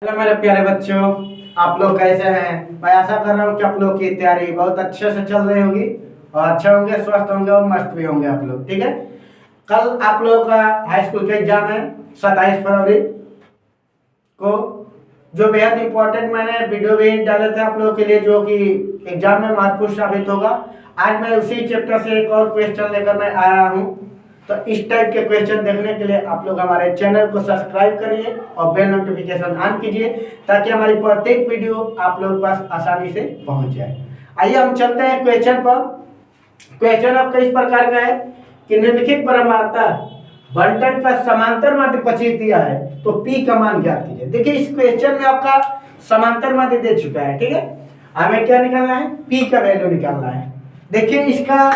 Hello मेरे प्यारे बच्चों, आप लोग कैसे हैं। मैं आशा कर रहा हूँ कि आप लोग की तैयारी बहुत अच्छे से चल रही होगी और अच्छे होंगे, स्वस्थ होंगे और मस्त भी होंगे आप लोग। ठीक है, कल आप लोगों का हाई स्कूल का एग्जाम है 27 फरवरी को, जो बेहद इंपॉर्टेंट मैंने वीडियो भी डाले थे आप लोगों के लिए, जो कि एग्जाम में महत्वपूर्ण साबित होगा। आज मैं उसी चैप्टर से एक और क्वेश्चन लेकर मैं आया हूँ। तो इस टाइप के क्वेश्चन देखने के लिए आप लोग हमारे चैनल को सब्सक्राइब करिए और बेल नोटिफिकेशन ऑन कीजिए, ताकि हमारी प्रत्येक वीडियो आप लोगों के पास आसानी से पहुंच जाए। आइए हम चलते हैं क्वेश्चन पर। क्वेश्चन आपका इस प्रकार का है कि निम्नलिखित परमाणु बंटन का समांतर माध्य 25 दिया है, तो P का मान ज्ञात कीजिए। देखिए इस क्वेश्चन में आपका समांतर माध्य दे चुका है। ठीक है, हमें क्या निकालना है, P का वैल्यू निकालना है। देखिए इसका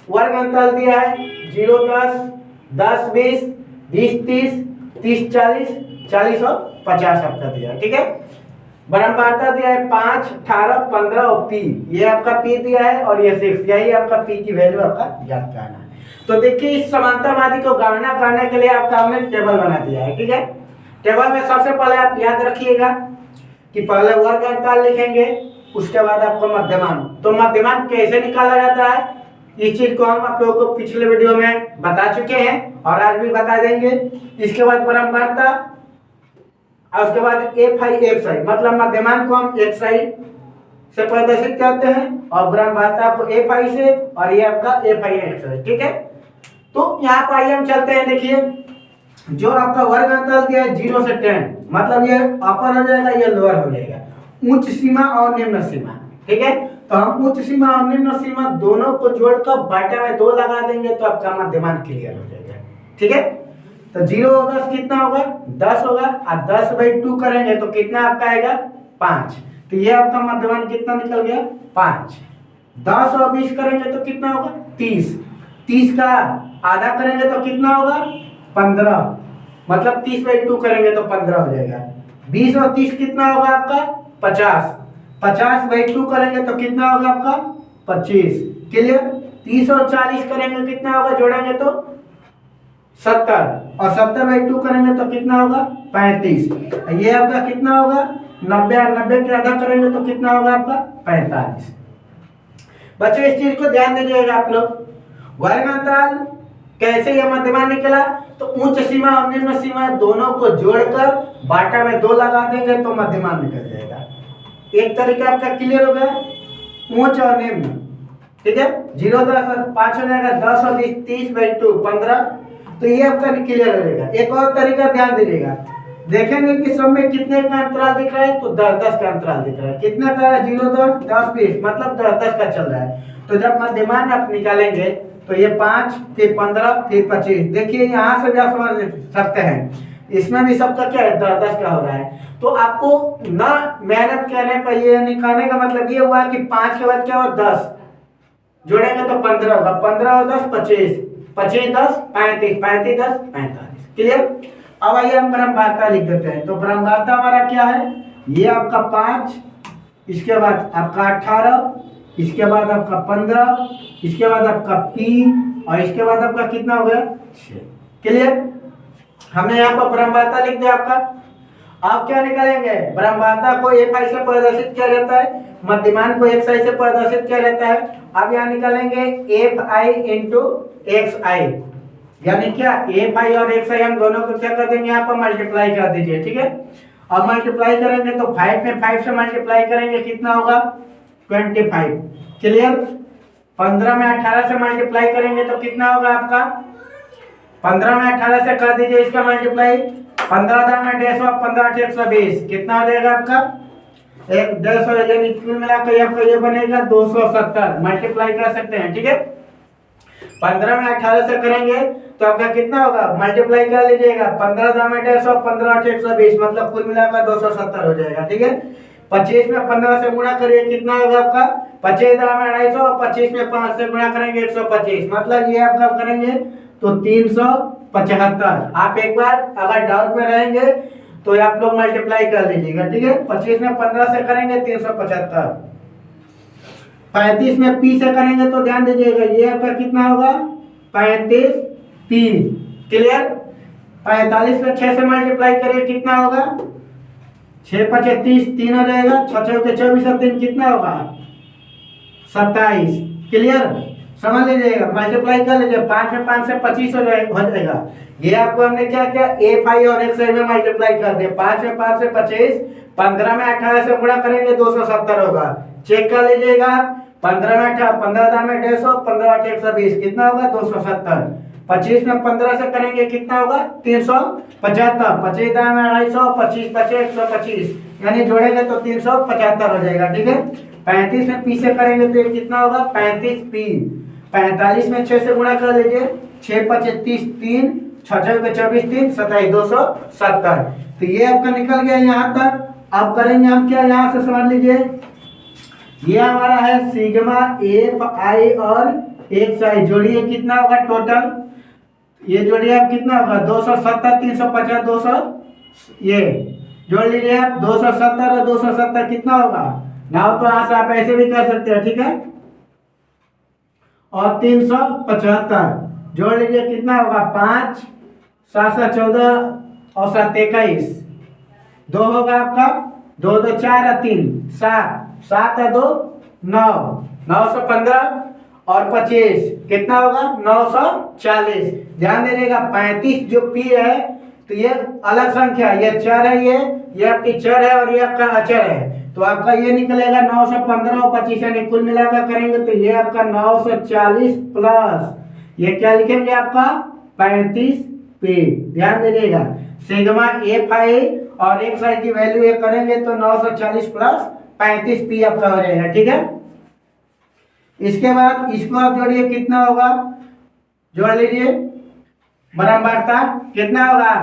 वर्ग अंतराल दिया है 0 10 10 20 20 30 30 40 40 और 50 आपका दिया है। ठीक है, बारंबारता दिया है 5 18 15 और P, ये आपका P दिया है और ये 6, यही आपका P की वैल्यू आपका ज्ञात करना है। तो देखिए इस समांतर माध्य को गणना करने के लिए आपका हमने टेबल बना दिया है। ठीक है, टेबल में सबसे पहले आप याद रखिएगा कि पहले वर्ग अंतराल लिखेंगे, उसके बाद आपको मध्यमान। तो मध्यमान कैसे निकाला जाता है, इस चीज को हम आप लोगों को पिछले वीडियो में बता चुके हैं और आज भी बता देंगे। इसके बाद परम्परता और उसके बाद एफ आई एक्स आई, मतलब मध्यमान को हम एक्स आई से प्रदर्शित करते हैं और ब्रह्मवार्ता को एफ आई से, और ये आपका एफ आई एक्स आई। ठीक है, तो यहाँ पर आइए हम चलते हैं। देखिए जो आपका वर्ग अंतराल दिया है 0 से 10, मतलब ये अपर हो जाएगा, ये लोअर हो जाएगा, उच्च सीमा और निम्न सीमा। ठीक है, तो हम उच्च सीमा और निम्न सीमा दोनों को जोड़कर बाटा में 2 लगा देंगे तो आपका मध्यमान क्लियर हो जाएगा। ठीक है, तो 0 और 10 कितना होगा, 10 होगा, और 10/2 करेंगे तो कितना आपका आएगा, 5। तो ये आपका मध्यमान कितना निकल गया, 5। 10 और 20 करेंगे तो कितना होगा, 30। 30 का आधा करेंगे तो कितना होगा, 15, मतलब 30/2 करेंगे तो 15 हो जाएगा। 20 और 30 कितना होगा आपका, 50। 50/2 करेंगे तो कितना होगा आपका, 25। क्लियर। 30 और 40 करेंगे कितना होगा, जोड़ेंगे तो 70, और 70/2 करेंगे तो कितना होगा, 35। ये आपका कितना होगा, 90, और 90 के आधा करेंगे तो कितना होगा आपका, 45। बच्चों इस चीज को ध्यान दीजिएगा आप लोग। वर्ग अंतराल कैसे यह मध्यमान निकला, तो उच्च सीमा और निम्न सीमा दोनों को जोड़कर बाटा में 2 लगा देंगे तो मध्यमान निकल जाएगा। एक तरीका आपका क्लियर हो गया, उच्च और निम्न। ठीक है, 0 10 5 हो जाएगा, 10 और 20 30/2 15, तो ये आपका क्लियर हो जाएगा। एक और तरीका ध्यान दीजिएगा, देखेंगे कि सब में कितने का अंतराल दिख रहा है, तो 10 10 का अंतराल दिख रहा है। कितने का है, 0 10 10 20, मतलब 10 10 का चल रहा है। तो जब मध्यमान आप निकालेंगे तो ये 5 फिर 15 फिर 25। देखिए यहाँ से भी आप समझ सकते हैं, इसमें भी सबका क्या है, 10 10 का हो रहा है। तो आपको ना मेहनत करने पर ये निकालने का मतलब ये हुआ कि 5 के बाद क्या हुआ, 10 जोड़ेंगे तो 15 होगा, 15 और 10 25, 25 10 35, 35 10 45। क्लियर। अब आइए हम ब्रह्मवार्ता लिख देते हैं। तो ब्रह्मवार्ता हमारा क्या है, ये आपका 5, इसके बाद आपका 18, इसके बाद आपका 15, इसके बाद आपका P, और इसके बाद आपका कितना हो गया, 6। क्लियर। हमने यहाँ पर ब्रह्मवार्ता लिख दिया आपका। आप क्या निकालेंगे, ब्रह्मवार्ता को एफ आई से प्रदर्शित किया जाता है, मध्यमान को एक्स आई से प्रदर्शित किया जाता है। अब यहाँ निकालेंगे एफ आई इंटू एक्स आई, यानी क्या, एफ आई और एक्स आई हम दोनों को क्या कर देंगे, यहाँ पर मल्टीप्लाई कर दीजिए। ठीक है, अब मल्टीप्लाई करेंगे तो 5 में 5 से मल्टीप्लाई करेंगे कितना होगा, 25। क्लियर। 15 में 18 से मल्टीप्लाई करेंगे तो कितना होगा आपका, 15 में 18 से कर दीजिए इसका मल्टीप्लाई, 15 10 में 150, 15 8 120, कितना हो जाएगा आपका, 150, यानी कुल मिलाकर आपका ये बनेगा 270। मल्टीप्लाई कर सकते हैं। ठीक है, 15 में 18 से करेंगे तो आपका कितना होगा, मल्टीप्लाई कर लीजिएगा, 15 10 में 150, 15 8 120, मतलब कुल मिलाकर 270 हो जाएगा। ठीक है, 25 में 15 से गुणा करिए, कितना होगा आपका, 25 10 में 250, और 25 में 5 से गुणा करेंगे 125, मतलब ये आप कब करेंगे, तो 375। आप एक बार अगर डाउट में रहेंगे तो आप लोग मल्टीप्लाई कर लीजिएगा। ठीक है, 25 में 15 से करेंगे 375, 35 में P से करेंगे तो ध्यान दीजिएगा, ये आपका कितना होगा, 35P। क्लियर। 45 में 6 से मल्टीप्लाई करिए, कितना होगा, 6 5 30, 3 हो जाएगा, 6 चौके 24 और 3 कितना होगा 27। क्लियर, समझ लीजिएगा, मल्टीप्लाई कर लीजिए, 5 में 5 से 25 हो जाएगा। ये आपको हमने क्या किया, ए फाई और एक्स आई में मल्टीप्लाई कर दिया, 5 में 5 से 25, 15 में 18 से गुणा करेंगे 270 होगा। चेक कर लीजिएगा, 15 में 18, 15 में 150, 15 8 120, कितना होगा 270। 25 में 15 से करेंगे कितना होगा 375, 25 में 250, 25 बचे 125, यानी जोड़ेंगे तो 375 हो जाएगा। ठीक है, 35 में पी से करेंगे तो ये कितना होगा 35 पी। 45 में 6 से गुणा कर लीजिए, 6 5 30, 3 6 6 24, 3 27, 270। तो ये आपका निकल गया यहाँ तक। अब करेंगे हम क्या, यहाँ से समझ लीजिए, ये हमारा है सिग्मा एफ आई और एक्स आई, जोड़िए कितना होगा टोटल, ये जोड़िए आप कितना होगा 270, 350, 200, ये जोड़ लीजिए आप 270 और 270 कितना होगा ना, तो यहाँ से आप ऐसे भी कर सकते हैं। ठीक है, और 375 जोड़ लीजिए कितना होगा 5 7 7 14 और 7 21, 2 होगा आपका 2 2 4 और 3 7, 7 और 2 9, 915 और 25 कितना होगा 940। ध्यान दीजिएगा 35 जो पी है तो ये अलग संख्या, ये चर है, ये आपकी चर है और ये आपका अचर है, तो आपका ये निकलेगा 915 और 25, यानी कुल मिलाकर करेंगे तो ये आपका 940 प्लस ये क्या लिखेंगे आपका 35 पी। ध्यान दीजिएगा, सिग्मा एफ आई और एक्स आई की वैल्यू ये करेंगे तो 940 प्लस 35 पी आपका हो जाएगा। ठीक है, इसके बाद इसको आप जोड़िए कितना होगा, जोड़ लीजिए बराबरता कितना होगा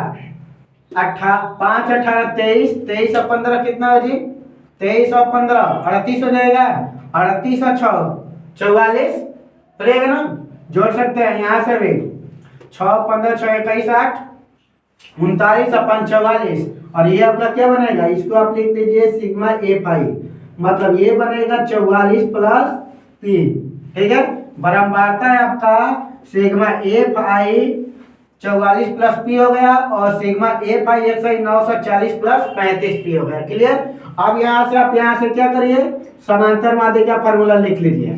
5 18 23, 23 और 15 कितना हो जी 23 और 15 38 हो जाएगा, 38 और 6 44 हो जाएगा ना, जोड़ सकते हैं यहाँ से भी 6 15 6 21 8 39 और 44, और ये आपका क्या बनेगा, इसको आप लिख दीजिए सिग्मा एफ आई, मतलब ये बनेगा 44 प्लस पी। ठीक है, बराबरता है आपका सिग्मा एफ आई 44 प्लस पी हो गया और sigma f i x I 940 plus 35 P हो गया। क्लियर, अब यहां से आप यहां से क्या करिए, समांतर माध्य का फॉर्मूला लिख लीजिए।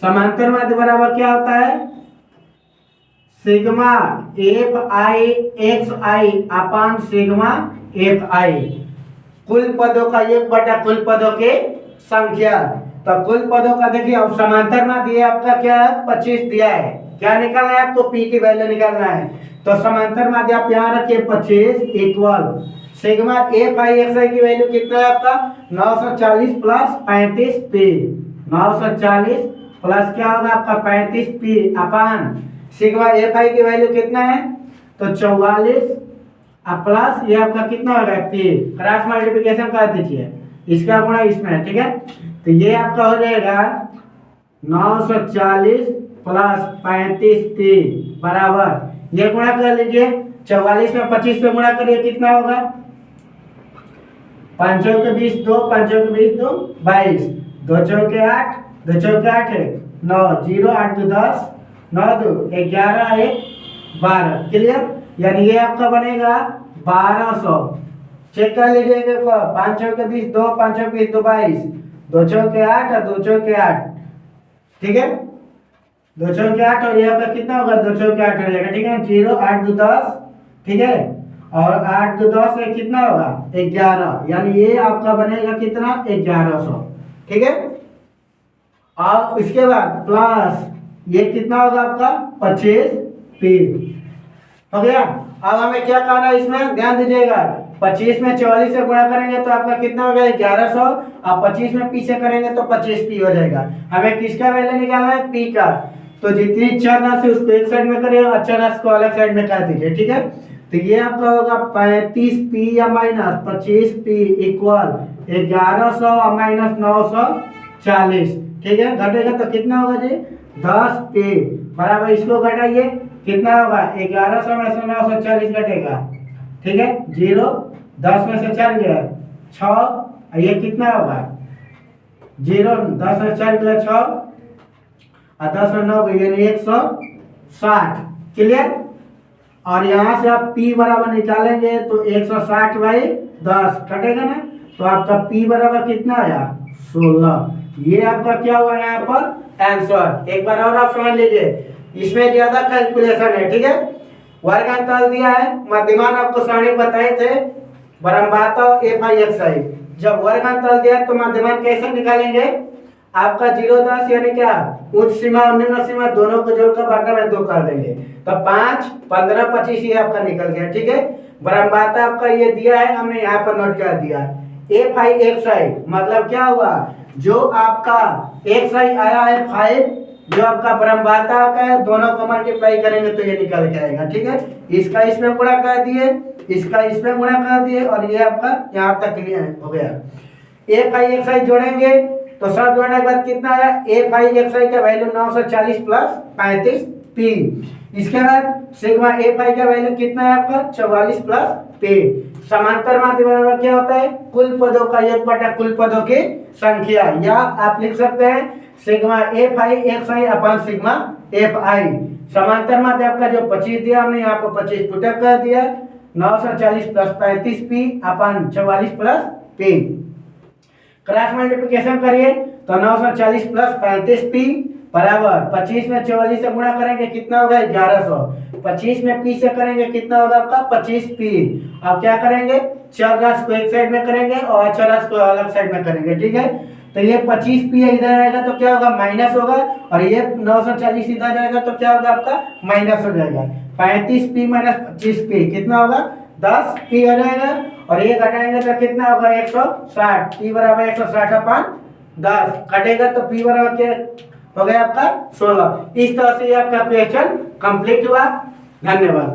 समांतर माध्य बराबर क्या होता है, sigma f i x I upon sigma f आई, कुल पदों का एक बटा कुल पदों के संख्या। तो कुल पदों का देखिए, अब समांतर माध्य आपका क्या है 25 दिया है, क्या निकालना है आपको पी की वैल्यू निकालना है, तो समांतर माध्य आप यहाँ रखिए 25 equal sigma f i x i की वैल्यू कितना है आपका 940 प्लस 35 पी, 940 प्लस क्या होगा आपका 35 पी अपान सिग्मा एफ आई की वैल्यू कितना है तो 44 प्लस ये आपका कितना होगा पी, क्रॉस मल्टीप्लिकेशन कर दीजिए, इसका गुणा इसमें। ठीक है, तो ये आपका हो जाएगा 940 प्लस 35 पी बराबर ये गुणा कर लीजिए, 44 में 25 से गुणा करिए कितना होगा 5 के 20 2, 5 के 20 2 22, 2 चौके 8, 2 चौके 8 9, 0 8 2 10, 9 2 11 1 12। क्लियर, यानी ये आपका बनेगा 1200। चेक कर लीजिएगा, 5 के 20 2, 5 के 20 2 22, 2 चौके 8 और 2 चौके 8। ठीक है, 2 चौके 8 और ये आपका कितना होगा 2 चौके 8 हो जाएगा। ठीक है, 0 8 2 10, ठीक है, और 8 2 10 से कितना होगा 11, यानी ये आपका बनेगा कितना 1100। ठीक है, और इसके बाद प्लस ये कितना होगा आपका 25 पी हो गया। अब हमें क्या करना है इसमें ध्यान दीजिएगा, 25 में 44 से गुणा करेंगे तो आपका कितना हो गया 1100, और 25 में पी से करेंगे तो 25 पी हो जाएगा। हमें किसका वैल्यू निकालना है पी का, तो जितनी चर राशि उसको एक साइड में करिए और चर राशि को अलग साइड में कर दीजिए। ठीक है, तो ये आपका होगा 35 पी या माइनस 25 पी इक्वल 1100 और माइनस 940। ठीक है, घटेगा तो कितना होगा जी 10 पी बराबर, इसको घटाइए कितना होगा 1100 में से 940 घटेगा। ठीक है, 0 10 में से 4 गया 6, ये कितना होगा 0 10 में 4 गया 6 और 10 में 9 यानी 160। क्लियर, और यहाँ से आप P बराबर निकालेंगे तो 160/10 कटेगा ना, तो आपका P बराबर कितना आया 16। ये आपका क्या हुआ यहाँ पर आंसर। एक बार और आप समझ लीजिए, इसमें ज्यादा कैलकुलेशन है, ठीक है। वर्गांतल दिया है, मध्यमान आपको सारणी बताए थे, बरम्बात और FI जब वर्गांतल दिया तो मध्यमान कैसे निकालेंगे, आपका 0-10 यानी क्या उच्च सीमा और निम्न सीमा दोनों को जोड़कर बाटा में 2 कर देंगे, तो 5, 15, 25 ये आपका निकल गया, ठीक है। बरम्बाता आपका ये दिया है, हमने यहाँ पर नोट कर दिया। FI मतलब क्या हुआ, जो आपका XI आया है 5, जो आपका ब्रह्मवाता का है, दोनों को मल्टीप्लाई करेंगे तो ये निकल के आएगा, ठीक है। इसका इसमें गुणा कर दिए, इसका इसमें गुणा कर दिए, और ये आपका यहाँ तक क्लियर हो गया। FI जोड़ेंगे तो सब जोड़ने के बाद कितना आया, FI का वैल्यू 940 प्लस 35 P। इसके बाद सिग्मा FI का वैल्यू कितना है आपका 44 प्लस P। समांतर माध्य बराबर क्या होता है, कुल पदों का योग बटा कुल पदों की संख्या, या आप लिख सकते हैं सिग्मा FI अपन सिग्मा FI। समांतर माध्य आपका जो 25 दिया हमने यहाँ पर 25 पुटअप कर दिया, 940 प्लस 35 P अपन 44 प्लस P। क्रॉस मल्टीप्लिकेशन करिए तो 940 प्लस 35 P बराबर 25 में 44 से गुणा करेंगे कितना होगा 1100, 25 में P से करेंगे कितना होगा आपका 25 P। अब क्या करेंगे, चरराशि को एक साइड में करेंगे और चरराशि को अलग साइड में करेंगे, ठीक है। तो ये 25 P इधर आएगा तो क्या होगा माइनस होगा, और ये 940 इधर जाएगा तो क्या होगा आपका माइनस हो जाएगा। 35 P माइनस 25 P कितना होगा 10 P हो जाएगा, और ये घटाएंगे तो कितना होगा 160। P बराबर 160 अपन 10 कटेगा तो P बराबर क्या हो गया आपका 16। इस तरह से आपका क्वेश्चन कंप्लीट हुआ। धन्यवाद।